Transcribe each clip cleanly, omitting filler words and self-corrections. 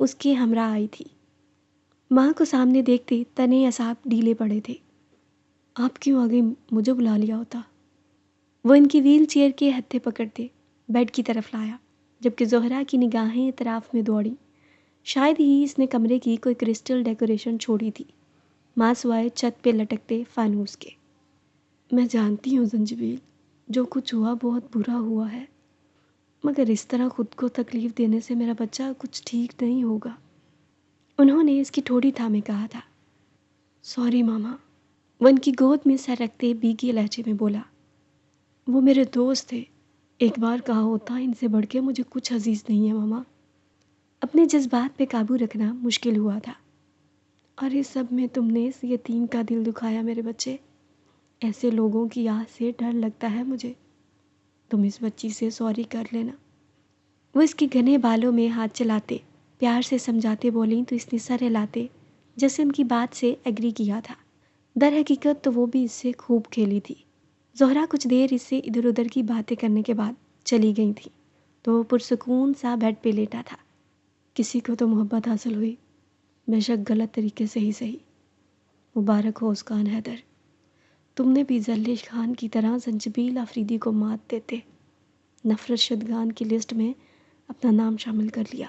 اس کے ہمراہ آئی تھی۔ ماں کو سامنے دیکھتے تنے اعصاب ڈھیلے پڑے تھے۔ آپ کیوں آگے مجھے بلا لیا ہوتا؟ وہ ان کی ویل چیئر کے ہتھے پکڑتے بیڈ کی طرف لایا، جبکہ زہرا کی نگاہیں اطراف میں دوڑی۔ شاید ہی اس نے کمرے کی کوئی کرسٹل ڈیکوریشن چھوڑی تھی، ماں سوائے چھت پہ لٹکتے فانوس کے۔ میں جانتی ہوں زنجبیل، جو کچھ ہوا بہت برا ہوا ہے، مگر اس طرح خود کو تکلیف دینے سے میرا بچہ کچھ ٹھیک نہیں ہوگا۔ انہوں نے اس کی ٹھوڑی تھامے کہا تھا۔ سوری ماما، وہ ان کی گود میں سر رکھتے بیگی لہجے میں بولا۔ وہ میرے دوست تھے، ایک بار کہا ہوتا ان سے بڑھ کے مجھے کچھ عزیز نہیں ہے ماما۔ اپنے جذبات پہ قابو رکھنا مشکل ہوا تھا۔ اور اس سب میں تم نے اس یتیم کا دل دکھایا میرے بچے، ایسے لوگوں کی آہ سے ڈر لگتا ہے مجھے۔ تم اس بچی سے سوری کر لینا۔ وہ اس کے گھنے بالوں میں ہاتھ چلاتے پیار سے سمجھاتے بولیں تو اس نے سر ہلاتے جیسے ان کی بات سے ایگری کیا تھا۔ در حقیقت تو وہ بھی اس سے خوب کھیلی تھی۔ زہرا کچھ دیر اس سے ادھر ادھر کی باتیں کرنے کے بعد چلی گئی تھی تو وہ پرسکون سا بیڈ پہ لیٹا تھا۔ کسی کو تو محبت حاصل ہوئی، بے شک غلط طریقے سے ہی صحیح۔ مبارک ہو اسکان حیدر، تم نے بھی زلیش خان کی طرح زنجبیل آفریدی کو مات دیتے نفرت شدگان کی لسٹ میں اپنا نام شامل کر لیا۔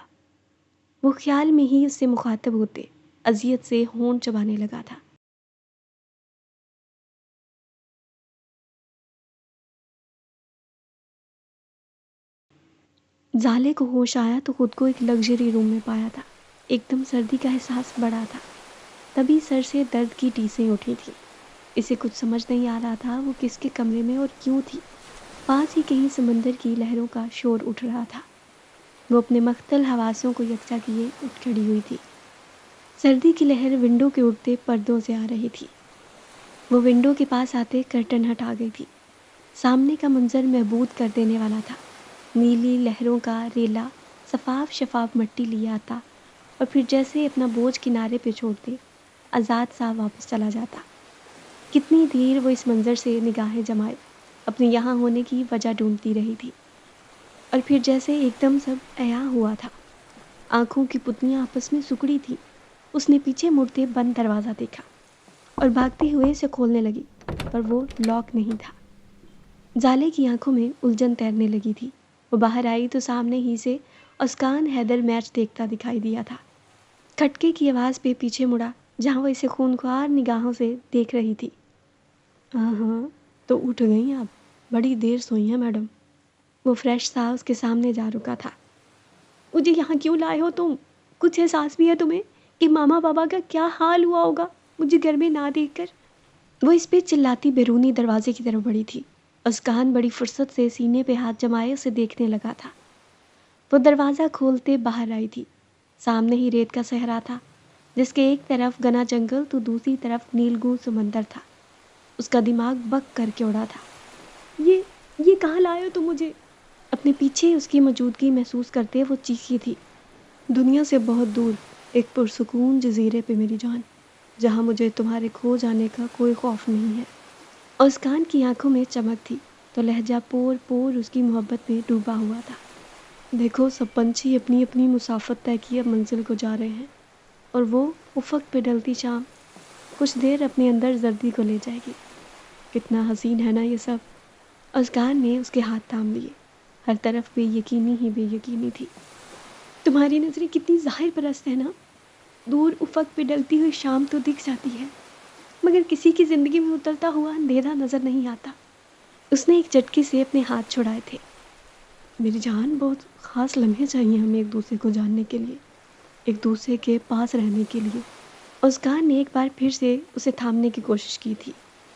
وہ خیال میں ہی اس سے مخاطب ہوتے اذیت سے ہونٹ چبانے لگا تھا۔ زالے کو ہوش آیا تو خود کو ایک لگژری روم میں پایا تھا۔ ایک دم سردی کا احساس بڑھا تھا، تبھی سر سے درد کی ٹیسیں اٹھی تھیں۔ اسے کچھ سمجھ نہیں آ رہا تھا وہ کس کے کمرے میں اور کیوں تھی۔ پاس ہی کہیں سمندر کی لہروں کا شور اٹھ رہا تھا۔ وہ اپنے مختل حواسوں کو یکجا کیے اٹھ کھڑی ہوئی تھی۔ سردی کی لہر ونڈو کے اٹھتے پردوں سے آ رہی تھی۔ وہ ونڈو کے پاس آتے کرٹن ہٹا گئی تھی۔ سامنے کا منظر محبود کر دینے والا تھا۔ نیلی لہروں کا ریلا شفاف شفاف مٹی لیا آتا اور پھر جیسے اپنا بوجھ کنارے پہ چھوڑتے آزاد سا واپس چلا جاتا۔ کتنی دیر وہ اس منظر سے نگاہیں جمائے اپنے یہاں ہونے کی وجہ ڈھونڈتی رہی تھی، اور پھر جیسے ایک دم سب عیاں ہوا تھا۔ آنکھوں کی پتلیاں آپس میں سکڑی تھی۔ اس نے پیچھے مڑتے بند دروازہ دیکھا اور بھاگتے ہوئے اسے کھولنے لگی، پر وہ لاک نہیں تھا۔ زالے کی آنکھوں میں الجھن تیرنے لگی تھی۔ وہ باہر آئی تو سامنے ہی سے اسکان حیدر میچ دیکھتا دکھائی دیا تھا۔ کھٹکے کی آواز پہ پیچھے مڑا جہاں وہ اسے خونخوار نگاہوں سے دیکھ رہی تھی۔ ہاں تو اٹھ گئیں آپ، بڑی دیر سوئی ہیں میڈم۔ وہ فریش سا اس کے سامنے جا رکا تھا۔ مجھے یہاں کیوں لائے ہو تم؟ کچھ احساس بھی ہے تمہیں کہ ماما بابا کا کیا حال ہوا ہوگا مجھے گھر میں نہ دیکھ کر؟ وہ اس پہ چلاتی بیرونی دروازے کی طرف بڑھی تھی۔ اسکان بڑی فرصت سے سینے پہ ہاتھ جمائے اسے دیکھنے لگا تھا۔ وہ دروازہ کھولتے باہر آئی تھی۔ سامنے ہی ریت کا صحرا تھا جس کے ایک طرف گھنا جنگل تو دوسری طرف نیلگوں سمندر تھا۔ اس کا دماغ بک کر کے اڑا تھا۔ یہ کہاں لائے ہو تم مجھے؟ اپنے پیچھے اس کی موجودگی محسوس کرتے وہ چیخی تھی۔ دنیا سے بہت دور ایک پرسکون جزیرے پہ میری جان، جہاں مجھے تمہارے کھو جانے کا کوئی خوف نہیں ہے۔ اسکان کی آنکھوں میں چمک تھی تو لہجہ پور پور اس کی محبت میں ڈوبا ہوا تھا۔ دیکھو سب پنچھی اپنی اپنی مسافت طے کیے منزل کو جا رہے ہیں، اور وہ افق پہ ڈلتی شام کچھ دیر اپنے اندر زردی کو لے جائے گی۔ کتنا حسین ہے نا یہ سب۔ اسکان نے اس کے ہاتھ تھام لیے۔ ہر طرف بے یقینی ہی بے یقینی تھی۔ تمہاری نظریں کتنی ظاہر پرست ہے نا، دور افق پہ ڈلتی ہوئی شام تو دکھ جاتی ہے، مگر کسی کی زندگی میں اترتا ہوا اندھیرا نظر نہیں آتا۔ اس نے ایک جھٹکے سے اپنے ہاتھ چھڑائے تھے۔ میری جان، بہت خاص لمحے چاہیے ہمیں ایک دوسرے کو جاننے کے لیے، ایک دوسرے کے پاس رہنے کے لیے۔ اسکان نے ایک بار پھر سے اسے تھامنے کی کوشش کی تھی۔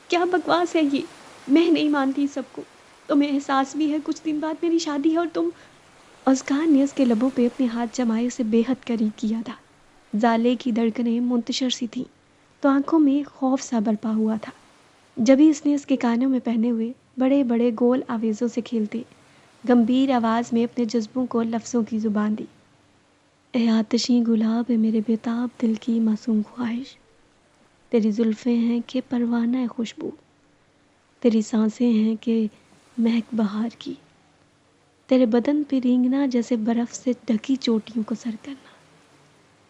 کیا بکواس ہے یہ، میں نہیں مانتی سب کو۔ تمہیں احساس بھی ہے کچھ دن بعد میری شادی ہے اور تم… اسکان نے اس کے لبوں پہ اپنے ہاتھ جمائے اسے بے حد قریب کیا تھا۔ زالے کی دھڑکنیں منتشر سی تھیں تو آنکھوں میں خوف سا برپا ہوا تھا۔ جبھی اس نے اس کے کانوں میں پہنے ہوئے بڑے بڑے گول آویزوں سے کھیلتے گمبھیر آواز میں اپنے جذبوں کو لفظوں کی زبان دی۔ اے آتشیں گلاب، اے میرے بےتاب دل کی معصوم خواہش، تیری زلفیں ہیں کہ پروانہ خوشبو، تیری سانسیں ہیں کہ مہک بہار کی، تیرے بدن پہ رینگنا جیسے برف سے ڈھکی چوٹیوں کو سر کرنا۔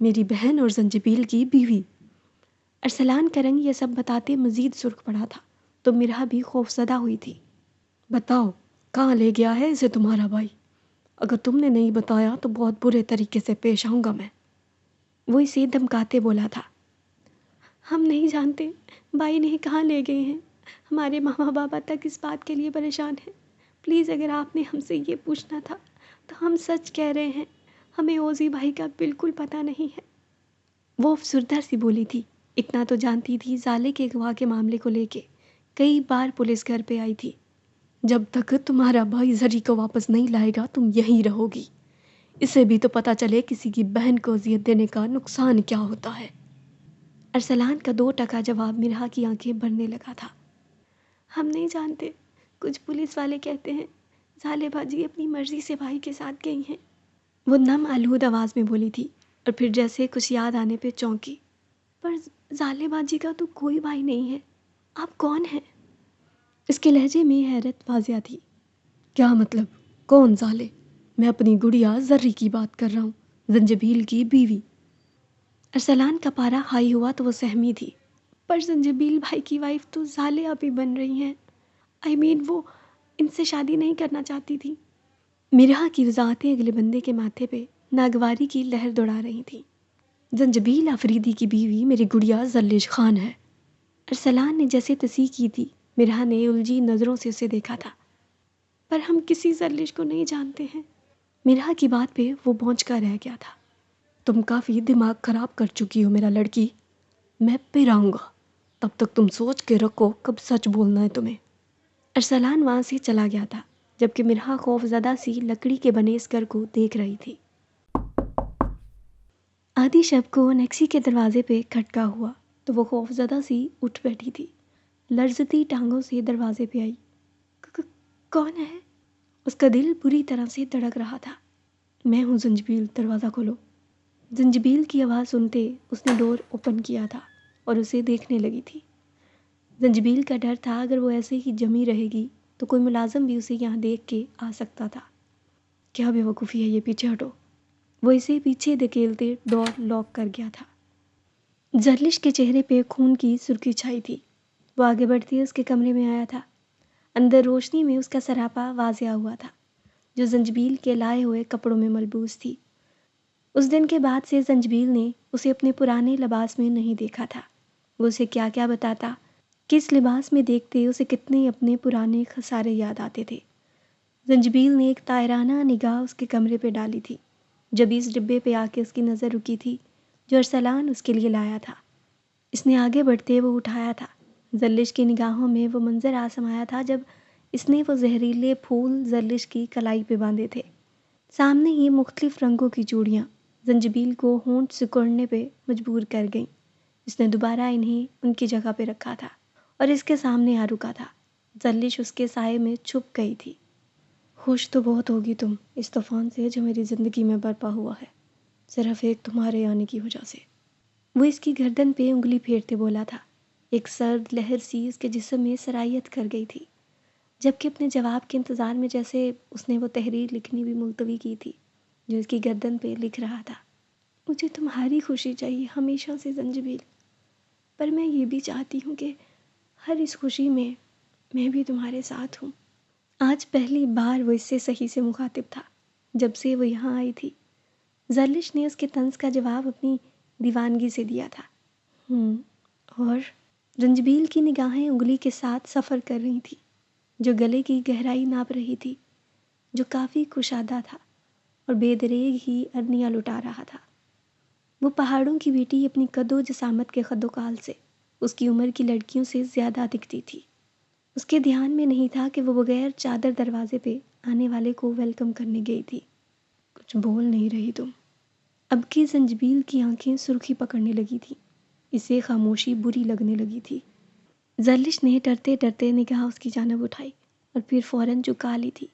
میری بہن اور زنجبیل کی بیوی۔ ارسلان کا رنگ یہ سب بتاتے مزید سرخ پڑا تھا تو مرہا بھی خوفزدہ ہوئی تھی۔ بتاؤ کہاں لے گیا ہے اسے تمہارا بھائی؟ اگر تم نے نہیں بتایا تو بہت برے طریقے سے پیش آؤں گا میں، وہ اسے دھمکاتے بولا تھا۔ ہم نہیں جانتے بھائی انہیں کہاں لے گئے ہیں، ہمارے ماما بابا تک اس بات کے لیے پریشان ہیں۔ پلیز اگر آپ نے ہم سے یہ پوچھنا تھا تو ہم سچ کہہ رہے ہیں، ہمیں اوزی بھائی کا بالکل پتہ نہیں ہے، وہ افسردہ سی بولی تھی۔ اتنا تو جانتی تھی زالے کے اغوا کے معاملے کو لے کے کئی بار پولیس گھر پہ آئی تھی۔ جب تک تمہارا بھائی زری کو واپس نہیں لائے گا تم یہیں رہو گی، اسے بھی تو پتہ چلے کسی کی بہن کو اذیت دینے کا نقصان کیا ہوتا ہے۔ ارسلان کا 2 ٹکا جواب مرہا کی آنکھیں بھرنے لگا تھا۔ ہم نہیں جانتے، کچھ پولیس والے کہتے ہیں زالے باجی اپنی مرضی سے بھائی کے ساتھ گئی ہیں، وہ نم آلود آواز میں بولی تھی اور پھر جیسے کچھ یاد آنے پہ چونکی۔ پر زالے باجی کا تو کوئی بھائی نہیں ہے، آپ کون ہیں؟ اس کے لہجے میں حیرت واضح تھی۔ کیا مطلب کون زالے؟ میں اپنی گڑیا زری کی بات کر رہا ہوں، زنجبیل کی بیوی۔ ارسلان کا پارا ہائی ہوا تو وہ سہمی تھی۔ پر زنجبیل بھائی کی وائف تو زالے ابھی بن رہی ہیں، وہ ان سے شادی نہیں کرنا چاہتی تھی۔ مرہا کی وضاحتیں اگلے بندے کے ماتھے پہ ناگواری کی لہر دوڑا رہی تھیں۔ زنجبیل آفریدی کی بیوی میری گڑیا زلیش خان ہے۔ ارسلان نے جیسے تصحیح کی تھی، مرہا نے الجھی نظروں سے اسے دیکھا تھا۔ پر ہم کسی زلیش کو نہیں جانتے ہیں۔ مرہا کی بات پہ وہ بونچ کر رہ گیا تھا۔ تم کافی دماغ خراب کر چکی ہو میرا لڑکی، میں پھر آؤں گا، تب تک تم سوچ کے رکھو کب سچ بولنا ہے تمہیں۔ ارسلان وہاں سے چلا گیا تھا جبکہ مرہا خوف زدہ سی لکڑی کے بنے اس گھر کو دیکھ رہی تھی۔ آدھی شب کو نیکسی کے دروازے پہ کھٹکا ہوا تو وہ خوف زدہ سی اٹھ بیٹھی تھی، لرزتی ٹانگوں سے دروازے پہ آئی۔ کون ہے؟ اس کا دل بری طرح سے دھڑک رہا تھا۔ میں ہوں زنجبیل، دروازہ کھولو۔ زنجبیل کی آواز سنتے اس نے ڈور اوپن کیا تھا اور اسے دیکھنے لگی تھی۔ زنجبیل کا ڈر تھا اگر وہ ایسے ہی جمی رہے گی تو کوئی ملازم بھی اسے یہاں دیکھ کے آ سکتا تھا۔ کیا بے وقوفی ہے یہ، پیچھے ہٹو۔ وہ اسے پیچھے دھکیلتے ڈور لاک کر گیا تھا۔ زرلش کے چہرے پہ خون کی سرخی چھائی تھی۔ وہ آگے بڑھتے اس کے کمرے میں آیا تھا۔ اندر روشنی میں اس کا سراپا واضح ہوا تھا جو زنجبیل کے لائے ہوئے کپڑوں میں ملبوس تھی۔ اس دن کے بعد سے زنجبیل نے اسے اپنے پرانے لباس میں نہیں دیکھا تھا۔ وہ اسے کیا کیا بتاتا، کس لباس میں دیکھتے اسے کتنے اپنے پرانے خسارے یاد آتے تھے۔ زنجبیل نے ایک طائرانہ نگاہ اس کے کمرے پہ ڈالی تھی جب اس ڈبے پہ آ کے اس کی نظر رکی تھی جو ارسلان اس کے لیے لایا تھا۔ اس نے آگے بڑھتے وہ اٹھایا تھا۔ زرلش کی نگاہوں میں وہ منظر آ سمایا تھا جب اس نے وہ زہریلے پھول زرلش کی کلائی پہ باندھے تھے۔ سامنے ہی مختلف رنگوں کی چوڑیاں زنجبیل کو ہونٹ سکڑنے پہ مجبور کر گئیں۔ اس نے دوبارہ انہیں ان کی جگہ پہ رکھا تھا اور اس کے سامنے آ رکا تھا۔ زرلش اس کے سائے میں چھپ گئی تھی۔ خوش تو بہت ہوگی تم اس طوفان سے جو میری زندگی میں برپا ہوا ہے، صرف ایک تمہارے آنے کی وجہ سے، وہ اس کی گردن پہ انگلی پھیرتے بولا تھا۔ ایک سرد لہر سی اس کے جسم میں سرایت کر گئی تھی، جبکہ اپنے جواب کے انتظار میں جیسے اس نے وہ تحریر لکھنی بھی ملتوی کی تھی جو اس کی گردن پہ لکھ رہا تھا۔ مجھے تمہاری خوشی چاہیے ہمیشہ سے زنجبیل، پر میں یہ بھی چاہتی ہوں کہ ہر اس خوشی میں بھی تمہارے ساتھ ہوں۔ آج پہلی بار وہ اس سے صحیح سے مخاطب تھا جب سے وہ یہاں آئی تھی۔ زرلش نے اس کے طنز کا جواب اپنی دیوانگی سے دیا تھا۔ اور زنجبیل کی نگاہیں انگلی کے ساتھ سفر کر رہی تھی جو گلے کی گہرائی ناپ رہی تھی، جو کافی کشادہ تھا اور بے دریغ ہی ارنیاں لٹا رہا تھا۔ وہ پہاڑوں کی بیٹی اپنی قد و جسامت کے قد و کال سے اس کی عمر کی لڑکیوں سے زیادہ دکھتی تھی۔ اس کے دھیان میں نہیں تھا کہ وہ بغیر چادر دروازے پہ آنے والے کو ویلکم کرنے گئی تھی۔ کچھ بول نہیں رہی تم؟ اب کی زنجبیل کی آنکھیں سرخی پکڑنے لگی تھی، اسے خاموشی بری لگنے لگی تھی۔ زرلش نے ڈرتے ڈرتے نگاہ اس کی جانب اٹھائی اور پھر فوراً جھکا لی تھی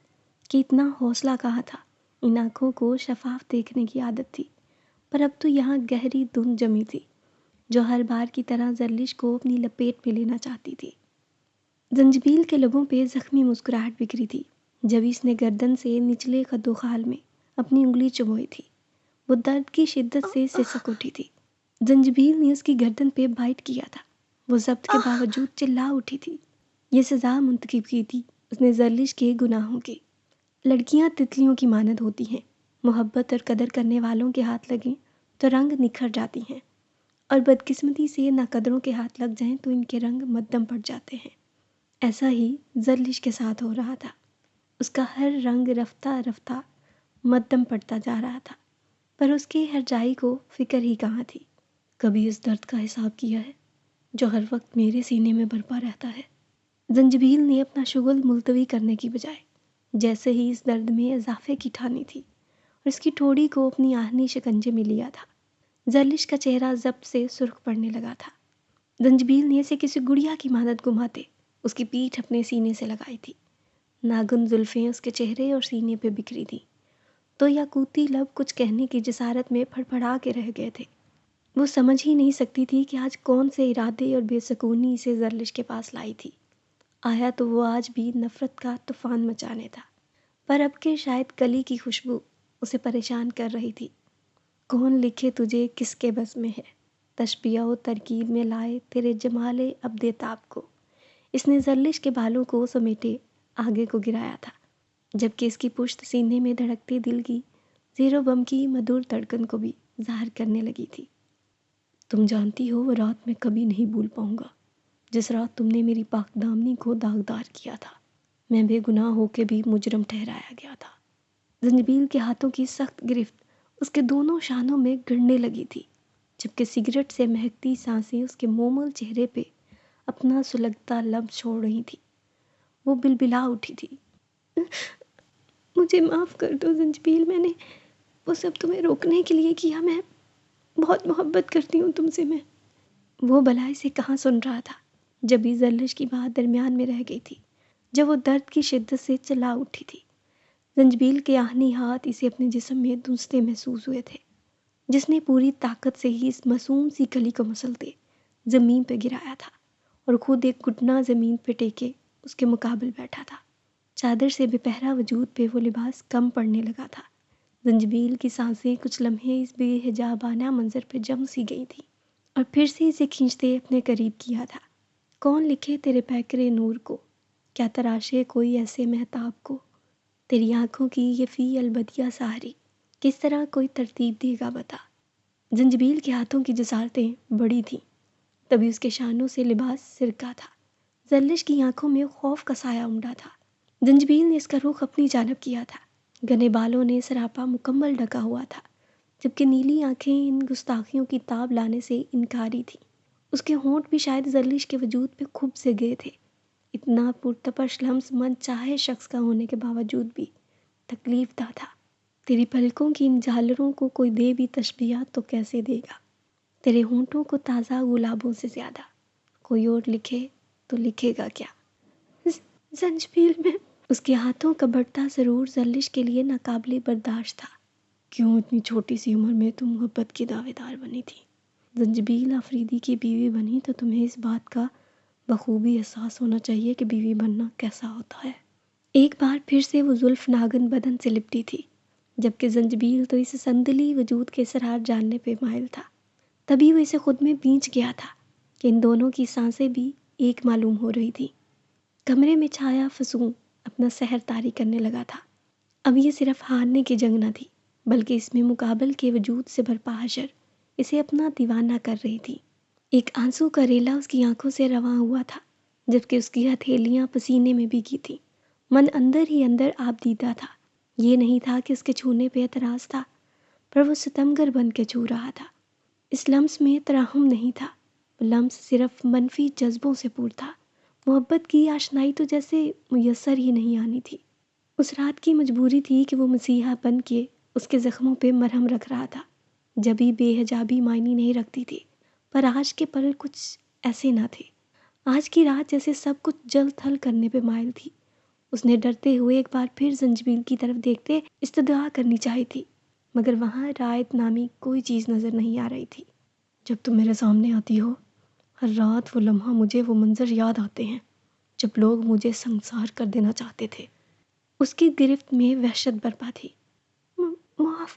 کہ اتنا حوصلہ کہا تھا۔ ان آنکھوں کو شفاف دیکھنے کی عادت تھی، پر اب تو یہاں گہری دھند جمی تھی جو ہر بار کی طرح زرلش کو اپنی لپیٹ میں لینا چاہتی تھی۔ زنجبیل کے لبوں پہ زخمی مسکراہٹ بکھری تھی جب اس نے گردن سے نچلے قد و خال میں اپنی انگلی چبوئی تھی۔ وہ درد کی شدت سے سسک اٹھی تھی۔ زنجبیل نے اس کی گردن پہ بائٹ کیا تھا۔ وہ ضبط کے باوجود چلا اٹھی تھی۔ یہ سزا منتخب کی تھی اس نے زرلش کے گناہوں کی۔ لڑکیاں تتلیوں کی مانند ہوتی ہیں، محبت اور قدر کرنے والوں کے ہاتھ لگیں تو رنگ نکھر جاتی ہیں، اور بدقسمتی سے ناقدروں کے ہاتھ لگ جائیں تو ان کے رنگ مدھم پڑ جاتے ہیں۔ ایسا ہی زرلش کے ساتھ ہو رہا تھا۔ اس کا ہر رنگ رفتہ رفتہ مدھم پڑتا جا رہا تھا، پر اس کے ہرجائی کو فکر ہی کہاں تھی۔ کبھی اس درد کا حساب کیا ہے جو ہر وقت میرے سینے میں برپا رہتا ہے؟ زنجبیل نے اپنا شغل ملتوی کرنے کی بجائے جیسے ہی اس درد میں اضافے کی ٹھانی تھی اور اس کی ٹھوڑی کو اپنی آہنی شکنجے میں لیا تھا، زرلش کا چہرہ ضبط سے سرخ پڑنے لگا تھا۔ زنجبیل نے اسے کسی گڑیا کی مانند گھماتے اس کی پیٹھ اپنے سینے سے لگائی تھی۔ ناگن زلفیں اس کے چہرے اور سینے پہ بکھری تھیں، تو یاقوتی لب کچھ کہنے کی جسارت میں پھڑپڑا کے رہ گئے تھے۔ وہ سمجھ ہی نہیں سکتی تھی کہ آج کون سے ارادے اور بے سکونی اسے زرلش کے پاس لائی تھی۔ آیا تو وہ آج بھی نفرت کا طوفان مچانے تھا، پر اب کہ شاید کلی کی خوشبو اسے پریشان کر رہی تھی۔ کون لکھے تجھے کس کے بس میں ہے، تشبیہ و ترکیب میں لائے تیرے جمال ابدیتاب کو۔ اس نے زرلش کے بالوں کو سمیٹے آگے کو گرایا تھا، جبکہ اس کی پشت سینے میں دھڑکتے دل کی زیر و بم کی مدھر دھڑکن کو بھی ظاہر کرنے لگی تھی۔ تم جانتی ہو وہ رات میں کبھی نہیں بھول پاؤں گا جس رات تم نے میری پاک دامنی کو داغدار کیا تھا۔ میں بے گناہ ہو کے بھی مجرم ٹھہرایا گیا تھا۔ زنجبیل کے ہاتھوں کی سخت گرفت اس کے دونوں شانوں میں گڑنے لگی تھی، جبکہ سگریٹ سے مہکتی سانسیں اس کے مومل چہرے پہ اپنا سلگتا لب چھوڑ رہی تھی۔ وہ بلبلا اٹھی تھی۔ مجھے معاف کر دو زنجبیل، میں نے وہ سب تمہیں روکنے کے لیے کیا۔ میں بہت محبت کرتی ہوں تم سے۔ میں وہ بلائی سے کہاں سن رہا تھا جب بھی زرلش کی بات درمیان میں رہ گئی تھی، جب وہ درد کی شدت سے چلا اٹھی تھی۔ زنجبیل کے آہنی ہاتھ اسے اپنے جسم میں دھنستے محسوس ہوئے تھے، جس نے پوری طاقت سے ہی اس معصوم سی کلی کو مسلتے زمین پہ گرایا تھا، اور خود ایک گھٹنا زمین پہ ٹیکے اس کے مقابل بیٹھا تھا۔ چادر سے بے پہرا وجود پہ وہ لباس کم پڑنے لگا تھا۔ زنجبیل کی سانسیں کچھ لمحے اس بے حجابانہ منظر پہ جم سی گئی تھیں، اور پھر سے اسے کھینچتے اپنے قریب کیا تھا۔ کون لکھے تیرے پیکرے نور کو، کیا تراشے کوئی ایسے مہتاب کو، تیری آنکھوں کی یہ فی البدیہ ساری کس طرح کوئی ترتیب دے گا بتا۔ زنجبیل کے ہاتھوں کی جسارتیں بڑی تھیں، تبھی اس کے شانوں سے لباس سرکا تھا۔ زرلش کی آنکھوں میں خوف کا سایہ امڈا تھا۔ زنجبیل نے اس کا رخ اپنی جانب کیا تھا۔ گھنے بالوں نے سراپا مکمل ڈھکا ہوا تھا، جبکہ نیلی آنکھیں ان گستاخیوں کی تاب لانے سے انکاری تھیں۔ اس کے ہونٹ بھی شاید زرلش کے وجود پہ کھب سے گئے تھے۔ اتنا پرتپش لمس من چاہے شخص کا ہونے کے باوجود بھی تکلیف دہ تھا۔ تیری پلکوں کی ان جھالروں کو کوئی دے بھی تشبیہ تو کیسے دے گا، تیرے ہونٹوں کو تازہ گلابوں سے زیادہ کوئی اور لکھے تو لکھے گا کیا۔ زنجبیل میں اس کے ہاتھوں کا بڑھتا سرور زرلش کے لیے ناقابل برداشت تھا۔ کیوں اتنی چھوٹی سی عمر میں تم محبت کی دعوے دار بنی تھی؟ زنجبیل آفریدی کی بیوی بنی تو تمہیں اس بات کا بخوبی احساس ہونا چاہیے کہ بیوی بننا کیسا ہوتا ہے۔ ایک بار پھر سے وہ زلف ناگن بدن سے لپٹی تھی، جبکہ زنجبیل تو اس سندلی وجود کے اسرار جاننے پہ مائل تھا۔ تبھی وہ اسے خود میں بینچ گیا تھا کہ ان دونوں کی سانسیں بھی ایک معلوم ہو رہی تھی۔ کمرے میں چھایا فسون اپنا سحر طاری کرنے لگا تھا۔ اب یہ صرف ہارنے کی جنگ نہ تھی، بلکہ اس میں مقابل کے وجود سے بھرپا حشر اسے اپنا دیوانہ کر رہی تھی۔ ایک آنسو کا ریلا اس کی آنکھوں سے رواں ہوا تھا، جبکہ اس کی ہتھیلیاں پسینے میں بھیگی تھیں۔ من اندر ہی اندر آپ دیدہ تھا۔ یہ نہیں تھا کہ اس کے چھونے پہ اعتراض تھا، پر وہ ستمگر بن کے چھو رہا تھا۔ اس لمس میں ترحم نہیں تھا، وہ لمس صرف منفی جذبوں سے پور تھا۔ محبت کی آشنائی تو جیسے میسر ہی نہیں آنی تھی۔ اس رات کی مجبوری تھی کہ وہ مسیحا بن کے اس کے زخموں پہ مرہم رکھ رہا تھا۔ جبھی بے حجابی معنی نہیں رکھتی تھی، پر آج کے پل کچھ ایسے نہ تھے۔ آج کی رات جیسے سب کچھ جل تھل کرنے پہ مائل تھی۔ اس نے ڈرتے ہوئے ایک بار پھر زنجبیل کی طرف دیکھتے استدعا کرنی چاہی تھی، مگر وہاں رعایت نامی کوئی چیز نظر نہیں آ رہی تھی۔ جب تم میرے سامنے آتی ہو، ہر رات وہ لمحہ مجھے وہ منظر یاد آتے ہیں جب لوگ مجھے سنسار کر دینا چاہتے تھے۔ اس کی گرفت میں وحشت برپا تھی۔ معاف۔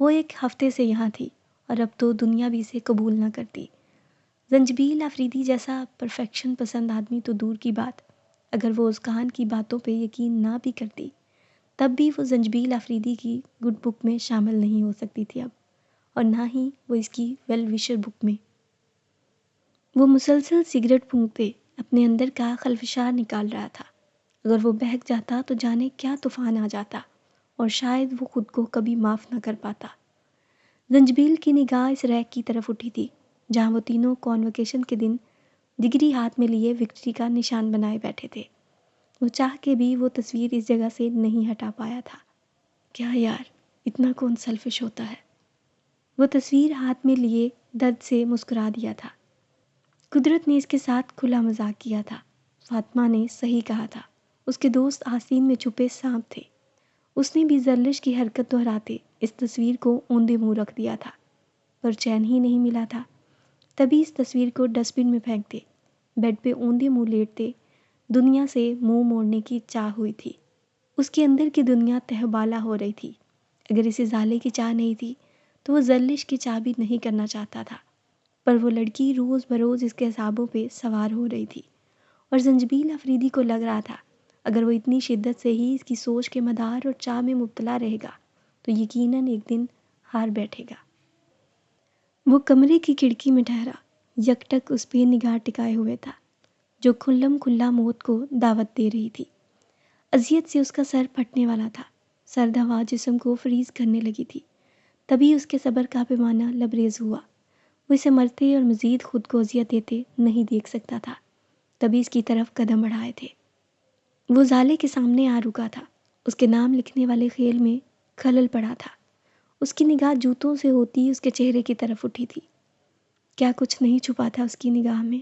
وہ ایک ہفتے سے یہاں تھی اور اب تو دنیا بھی اسے قبول نہ کرتی۔ زنجبیل آفریدی جیسا پرفیکشن پسند آدمی تو دور کی بات، اگر وہ ازکان کی باتوں پہ یقین نہ بھی کرتی تب بھی وہ زنجبیل آفریدی کی گڈ بک میں شامل نہیں ہو سکتی تھی اب، اور نہ ہی وہ اس کی ویل وشر بک میں۔ وہ مسلسل سگریٹ پھونکتے اپنے اندر کا خلفشار نکال رہا تھا۔ اگر وہ بہک جاتا تو جانے کیا طوفان آ جاتا اور شاید وہ خود کو کبھی معاف نہ کر پاتا۔ زنجبیل کی نگاہ اس ریک کی طرف اٹھی تھی جہاں وہ تینوں کانوکیشن کے دن ڈگری ہاتھ میں لیے وکٹری کا نشان بنائے بیٹھے تھے۔ وہ چاہ کے بھی وہ تصویر اس جگہ سے نہیں ہٹا پایا تھا۔ کیا یار، اتنا کون سیلفش ہوتا ہے؟ وہ تصویر ہاتھ میں لیے درد سے مسکرا دیا تھا۔ قدرت نے اس کے ساتھ کھلا مذاق کیا تھا۔ فاطمہ نے صحیح کہا تھا، اس کے دوست آستین میں چھپے سانپ تھے۔ اس نے بھی زرلش کی حرکت دہراتے اس تصویر کو اوندے منہ رکھ دیا تھا، پر چین ہی نہیں ملا تھا۔ تبھی اس تصویر کو ڈسٹ بن میں پھینکتے، بیڈ پہ اوندے منہ لیٹتے دنیا سے منہ موڑنے کی چاہ ہوئی تھی۔ اس کے اندر کی دنیا تہبالہ ہو رہی تھی۔ اگر اسے زالے کی چاہ نہیں تھی تو وہ زرلش کی چاہ بھی نہیں کرنا چاہتا تھا، پر وہ لڑکی روز بروز اس کے اعصابوں پہ سوار ہو رہی تھی، اور زنجبیل آفریدی کو لگ رہا تھا اگر وہ اتنی شدت سے ہی اس کی سوچ کے مدار اور چاہ میں مبتلا رہے گا تو یقیناً ایک دن ہار بیٹھے گا۔ وہ کمرے کی کھڑکی میں ٹھہرا، یکٹک اس پہ نگاہ ٹکائے ہوئے تھا جو کھلم کھلا موت کو دعوت دے رہی تھی۔ اذیت سے اس کا سر پھٹنے والا تھا، سرد ہوا جسم کو فریز کرنے لگی تھی۔ تبھی اس کے صبر کا پیمانہ لبریز ہوا۔ وہ اسے مرتے اور مزید خود کو اذیت دیتے نہیں دیکھ سکتا تھا، تبھی اس کی طرف قدم بڑھائے تھے۔ وہ زالے کے سامنے آ رکا تھا، اس کے نام لکھنے والے خیل میں خلل پڑا تھا۔ اس کی نگاہ جوتوں سے ہوتی اس کے چہرے کی طرف اٹھی تھی۔ کیا کچھ نہیں چھپا تھا اس کی نگاہ میں؟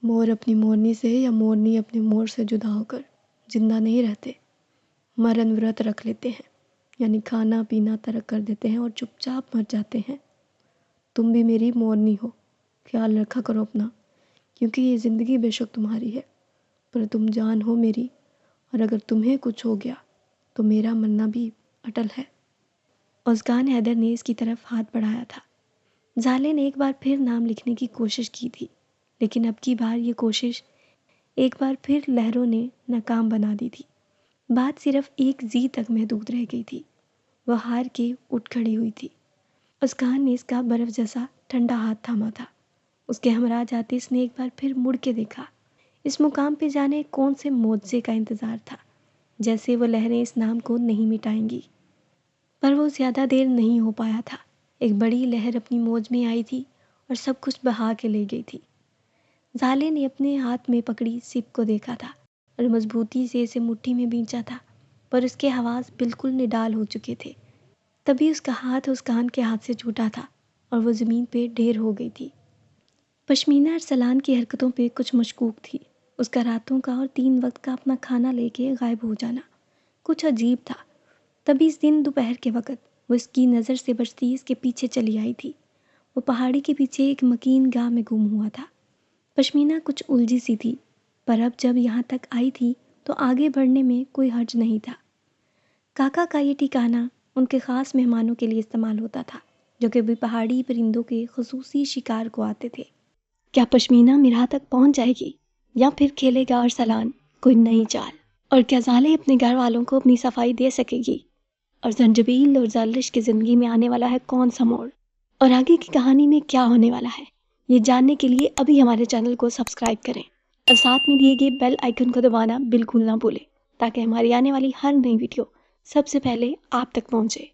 مور اپنی مورنی سے یا مورنی اپنے مور سے جدا ہو کر زندہ نہیں رہتے، مرن ورت رکھ لیتے ہیں، یعنی کھانا پینا ترک کر دیتے ہیں اور چپ چاپ مر جاتے ہیں۔ تم بھی میری مورنی ہو، خیال رکھا کرو اپنا، کیونکہ یہ زندگی بے شک تمہاری ہے، پر تم جان ہو میری، اور اگر تمہیں کچھ ہو گیا تو میرا مرنا بھی اٹل ہے۔ ازکان حیدر نے اس کی طرف ہاتھ بڑھایا تھا۔ زالے نے ایک بار پھر نام لکھنے کی کوشش کی تھی، لیکن اب کی بار یہ کوشش ایک بار پھر لہروں نے ناکام بنا دی تھی۔ بات صرف ایک زی تک محدود رہ گئی تھی۔ وہ ہار کے اٹھ کھڑی ہوئی تھی۔ ازکان نے اس کا برف جیسا ٹھنڈا ہاتھ تھاما تھا۔ اس کے ہمراہ جاتے اس نے ایک بار پھر مڑ کے دیکھا۔ اس مقام پہ جانے کون سے معجزے کا انتظار تھا، جیسے وہ لہریں اس نام کو نہیں مٹائیں گی۔ پر وہ زیادہ دیر نہیں ہو پایا تھا۔ ایک بڑی لہر اپنی موج میں آئی تھی اور سب کچھ بہا کے لے گئی تھی۔ زالے نے اپنے ہاتھ میں پکڑی سپ کو دیکھا تھا اور مضبوطی سے اسے مٹھی میں بینچا تھا، پر اس کے حواس بالکل نڈال ہو چکے تھے۔ تبھی اس کا ہاتھ ازکان کے ہاتھ سے چھوٹا تھا اور وہ زمین پہ ڈھیر ہو گئی تھی۔ پشمینہ ارسلان کی حرکتوں پہ کچھ مشکوک تھی۔ اس کا راتوں کا اور 3 وقت کا اپنا کھانا لے کے غائب ہو جانا کچھ عجیب تھا۔ تبھی اس دن دوپہر کے وقت وہ اس کی نظر سے بچتی اس کے پیچھے چلی آئی تھی۔ وہ پہاڑی کے پیچھے ایک مکین گاہ میں گم ہوا تھا۔ پشمینہ کچھ الجھی سی تھی، پر اب جب یہاں تک آئی تھی تو آگے بڑھنے میں کوئی حرج نہیں تھا۔ کاکا کا یہ ٹھکانہ ان کے خاص مہمانوں کے لیے استعمال ہوتا تھا، جو کہ بھی پہاڑی پرندوں کے خصوصی شکار کو آتے تھے۔ کیا پشمینہ میرا تک پہنچ جائے گی یا پھر کھیلے گا ارسلان کوئی نئی چال؟ اور کیا زالے اپنے گھر والوں کو اپنی صفائی دے سکے گی؟ اور زنجبیل اور زرلش کی زندگی میں آنے والا ہے کون سا موڑ؟ اور آگے کی کہانی میں کیا ہونے والا ہے؟ یہ جاننے کے لیے ابھی ہمارے چینل کو سبسکرائب کریں اور ساتھ میں دیے گئے بیل آئیکن کو دبانا بالکل نہ بھولیں، تاکہ ہماری آنے والی ہر نئی ویڈیو سب سے پہلے آپ تک پہنچے۔